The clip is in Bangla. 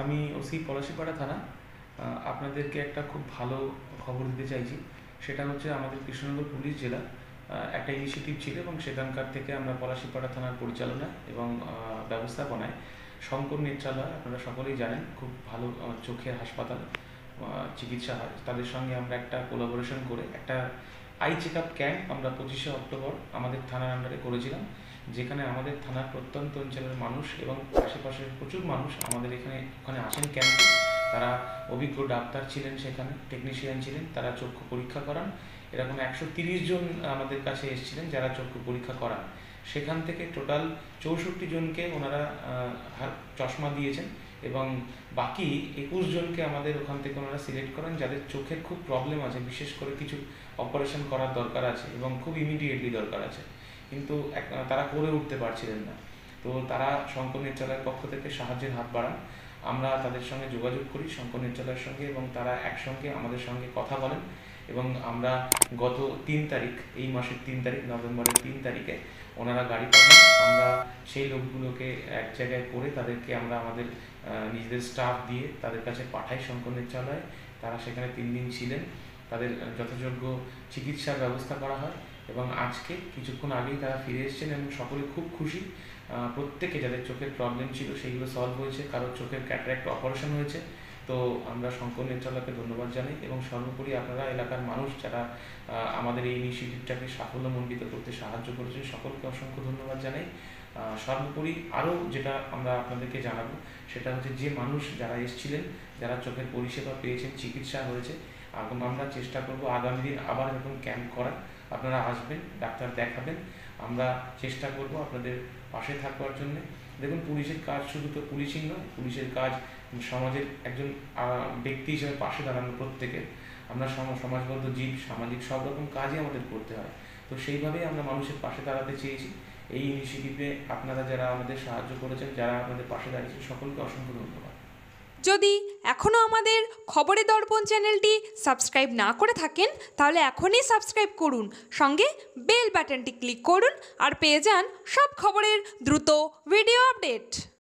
আমি ওসি পলাশীপাড়া থানা। আপনাদেরকে একটা খুব ভালো খবর দিতে চাইছি। সেটা হচ্ছে আমাদের কৃষ্ণনগর পুলিশ জেলা একটা ইনিশিয়েটিভ ছিল এবং সেখানকার থেকে আমরা পলাশীপাড়া থানার পরিচালনা এবং ব্যবস্থাপনায় শঙ্কর নেত্রালয়, আপনারা সকলেই জানেন, খুব ভালো চোখের হাসপাতাল, চিকিৎসা হয়। তাদের সঙ্গে আমরা একটা কোলাবোরেশন করে একটা আই চেক আপ ক্যাম্প আমরা 25শে অক্টোবর আমাদের থানার আন্ডারে করেছিলাম, যেখানে আমাদের থানার প্রত্যন্ত অঞ্চলের মানুষ এবং আশেপাশের প্রচুর মানুষ আমাদের ওখানে আসেন ক্যাম্পে। তারা অভিজ্ঞ ডাক্তার ছিলেন, সেখানে টেকনিশিয়ান ছিলেন, তারা চক্ষু পরীক্ষা করান। এরকম 130 জন আমাদের কাছে এসেছিলেন যারা চক্ষু পরীক্ষা করান। সেখান থেকে টোটাল 64 জনকে ওনারা চশমা দিয়েছেন এবং বাকি 21 জনকে আমাদের ওখান থেকে ওনারা সিলেক্ট করেন যাদের চোখের খুব প্রবলেম আছে, বিশেষ করে কিছু অপারেশন করার দরকার আছে এবং খুব ইমিডিয়েটলি দরকার আছে, কিন্তু তারা করে উঠতে পারছিলেন না। তো তারা শঙ্কর নেত্রালয়ের পক্ষ থেকে সাহায্যের হাত বাড়ান। আমরা তাদের সঙ্গে যোগাযোগ করি শঙ্কর নেত্রালয়ের সঙ্গে এবং তারা একসঙ্গে আমাদের সঙ্গে কথা বলেন এবং আমরা গত 3 তারিখ, এই মাসের 3 তারিখ, নভেম্বরের 3 তারিখে ওনারা গাড়ি পাঠান। আমরা সেই লোকগুলোকে এক জায়গায় করে তাদেরকে আমরা আমাদের নিজেদের স্টাফ দিয়ে তাদের কাছে পাঠাই শঙ্কর নেত্রালয়ে। তারা সেখানে 3 দিন ছিলেন, তাদের যথাযোগ্য চিকিৎসার ব্যবস্থা করা হয় এবং আজকে কিছুক্ষণ আগেই তারা ফিরে এসেছেন এবং সকলে খুব খুশি। প্রত্যেকে যাদের চোখের প্রবলেম ছিল সেইগুলো সলভ হয়েছে, কারোর চোখের ক্যাটারাক্ট অপারেশন হয়েছে। তো আমরা শঙ্কর নেত্রালয়কে ধন্যবাদ জানাই এবং সর্বোপরি আপনারা এলাকার মানুষ যারা আমাদের এই ইনিশিয়েটিভটাকে সাফল্যমণ্ডিত করতে সাহায্য করেছেন, সকলকে অসংখ্য ধন্যবাদ জানাই। সর্বোপরি আরও যেটা আমরা আপনাদেরকে জানাবো সেটা হচ্ছে, যে মানুষ যারা এসেছিলেন, যারা চোখের পরিষেবা পেয়েছেন, চিকিৎসা হয়েছে, আমরা চেষ্টা করব আগামী দিন আবার এরকম ক্যাম্প করার। আপনারা আসবেন, ডাক্তার দেখাবেন, আমরা চেষ্টা করব আপনাদের পাশে থাকবার জন্য। দেখুন, পুলিশের কাজ শুধু তো পুলিশই নয়, পুলিশের কাজ সমাজের একজন ব্যক্তি হিসেবে পাশে দাঁড়ানো প্রত্যেকের। আমরা সমাজবদ্ধ জীব, সামাজিক সব রকম কাজই আমাদের করতে হয়। তো সেইভাবেই আমরা মানুষের পাশে দাঁড়াতে চেয়েছি। এই ইনিশিয়েটিভে আপনারা যারা আমাদের সাহায্য করেছেন, যারা আমাদের পাশে দাঁড়িয়েছেন, সকলকে অসংখ্য ধন্যবাদ। যদি এখনও আমাদের খবরের দর্পণ চ্যানেলটি সাবস্ক্রাইব না করে থাকেন, তাহলে এখনই সাবস্ক্রাইব করুন, সঙ্গে বেল বাটনটি ক্লিক করুন আর পেয়ে যান সব খবরের দ্রুত ভিডিও আপডেট।